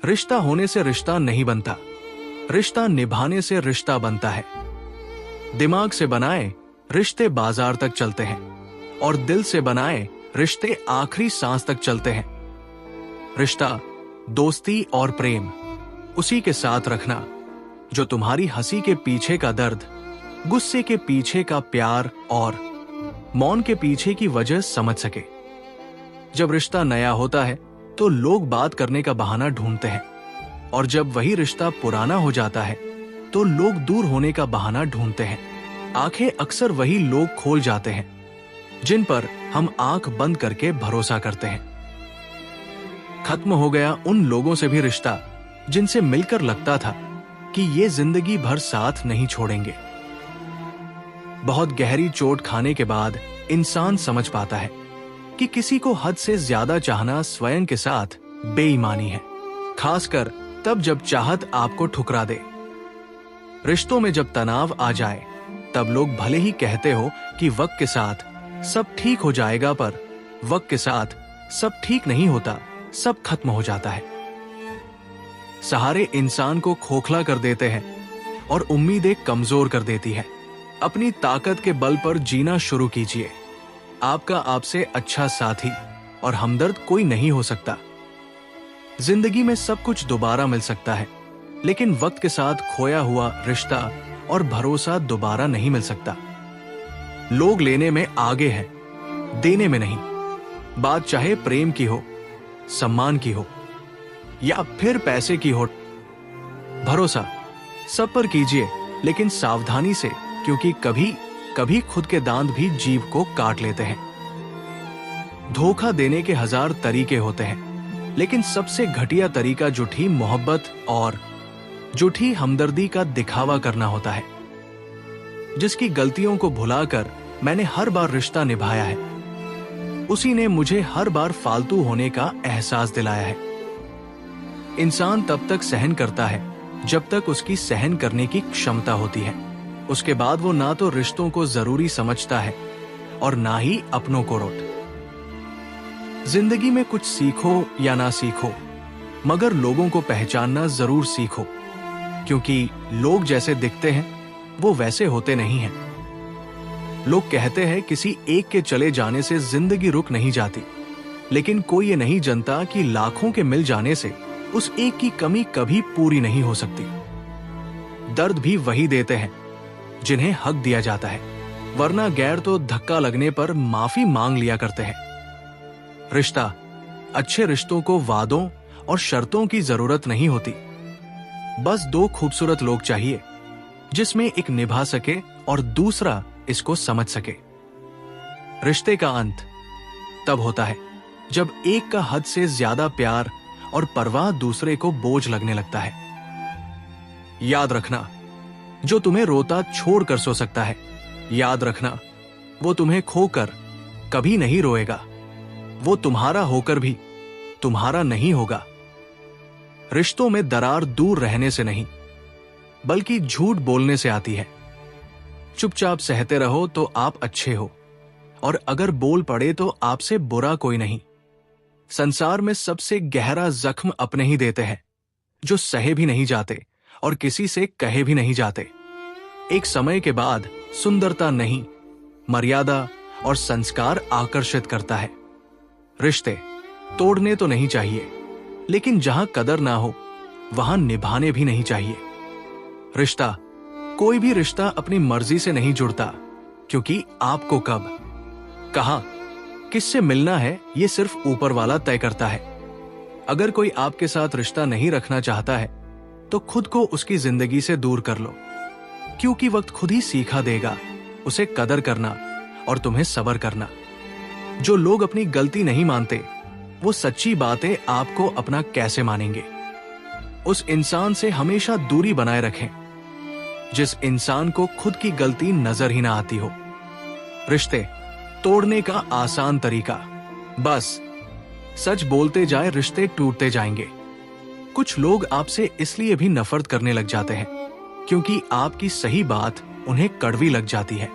रिश्ता होने से रिश्ता नहीं बनता, रिश्ता निभाने से रिश्ता बनता है। दिमाग से बनाए रिश्ते बाजार तक चलते हैं और दिल से बनाए रिश्ते आखिरी सांस तक चलते हैं। रिश्ता, दोस्ती और प्रेम उसी के साथ रखना जो तुम्हारी हंसी के पीछे का दर्द, गुस्से के पीछे का प्यार और मौन के पीछे की वजह समझ सके। जब रिश्ता नया होता है तो लोग बात करने का बहाना ढूंढते हैं, और जब वही रिश्ता पुराना हो जाता है तो लोग दूर होने का बहाना ढूंढते हैं। आंखें अक्सर वही लोग खोल जाते हैं जिन पर हम आंख बंद करके भरोसा करते हैं। खत्म हो गया उन लोगों से भी रिश्ता जिनसे मिलकर लगता था कि ये जिंदगी भर साथ नहीं छोड़ेंगे। बहुत गहरी चोट खाने के बाद इंसान समझ पाता है कि किसी को हद से ज्यादा चाहना स्वयं के साथ बेईमानी है, खासकर तब जब चाहत आपको ठुकरा दे। रिश्तों में जब तनाव आ जाए तब लोग भले ही कहते हो कि वक्त के साथ सब ठीक हो जाएगा, पर वक्त के साथ सब ठीक नहीं होता, सब खत्म हो जाता है। सहारे इंसान को खोखला कर देते हैं और उम्मीदें कमजोर कर देती है। अपनी ताकत के बल पर जीना शुरू कीजिए। आपका आपसे अच्छा साथी और हमदर्द कोई नहीं हो सकता। जिंदगी में सब कुछ दोबारा मिल सकता है, लेकिन वक्त के साथ खोया हुआ रिश्ता और भरोसा दोबारा नहीं मिल सकता। लोग लेने में आगे हैं, देने में नहीं। बात चाहे प्रेम की हो, सम्मान की हो या फिर पैसे की हो, भरोसा सब पर कीजिए, लेकिन सावधानी से, क्योंकि कभी कभी खुद के दांत भी जीभ को काट लेते हैं। धोखा देने के 1000 तरीके होते हैं, लेकिन सबसे घटिया तरीका झूठी मोहब्बत और झूठी हमदर्दी का दिखावा करना होता है। जिसकी गलतियों को भुलाकर मैंने हर बार रिश्ता निभाया है, उसी ने मुझे हर बार फालतू होने का एहसास दिलाया है। इंसान तब तक सहन करता है जब तक उसकी सहन करने की क्षमता होती है। उसके बाद वो ना तो रिश्तों को जरूरी समझता है और ना ही अपनों को रोट। जिंदगी में कुछ सीखो या ना सीखो, मगर लोगों को पहचानना जरूर सीखो, क्योंकि लोग जैसे दिखते हैं वो वैसे होते नहीं हैं। लोग कहते हैं किसी एक के चले जाने से जिंदगी रुक नहीं जाती, लेकिन कोई ये नहीं जानता कि लाखों के मिल जाने से उस एक की कमी कभी पूरी नहीं हो सकती। दर्द भी वही देते हैं जिन्हें हक दिया जाता है, वरना गैर तो धक्का लगने पर माफी मांग लिया करते हैं। रिश्ता, अच्छे रिश्तों को वादों और शर्तों की जरूरत नहीं होती। बस 2 खूबसूरत लोग चाहिए, जिसमें एक निभा सके और दूसरा इसको समझ सके। रिश्ते का अंत तब होता है जब एक का हद से ज्यादा प्यार और परवाह दूसरे को बोझ लगने लगता है। याद रखना, जो तुम्हें रोता छोड़कर सो सकता है, याद रखना वो तुम्हें खोकर कभी नहीं रोएगा, वो तुम्हारा होकर भी तुम्हारा नहीं होगा। रिश्तों में दरार दूर रहने से नहीं, बल्कि झूठ बोलने से आती है। चुपचाप सहते रहो तो आप अच्छे हो, और अगर बोल पड़े तो आपसे बुरा कोई नहीं। संसार में सबसे गहरा जख्म अपने ही देते हैं, जो सहे भी नहीं जाते और किसी से कहे भी नहीं जाते। एक समय के बाद सुंदरता नहीं, मर्यादा और संस्कार आकर्षित करता है। रिश्ते तोड़ने तो नहीं चाहिए, लेकिन जहां कदर ना हो वहां निभाने भी नहीं चाहिए। रिश्ता, कोई भी रिश्ता अपनी मर्जी से नहीं जुड़ता, क्योंकि आपको कब, कहां, किससे मिलना है ये सिर्फ ऊपर वाला तय करता है। अगर कोई आपके साथ रिश्ता नहीं रखना चाहता है तो खुद को उसकी जिंदगी से दूर कर लो, क्योंकि वक्त खुद ही सीखा देगा उसे कदर करना और तुम्हें सब्र करना। जो लोग अपनी गलती नहीं मानते, वो सच्ची बातें आपको अपना कैसे मानेंगे। उस इंसान से हमेशा दूरी बनाए रखें जिस इंसान को खुद की गलती नजर ही ना आती हो। रिश्ते तोड़ने का आसान तरीका, बस सच बोलते जाए, रिश्ते टूटते जाएंगे। कुछ लोग आपसे इसलिए भी नफरत करने लग जाते हैं क्योंकि आपकी सही बात उन्हें कड़वी लग जाती है।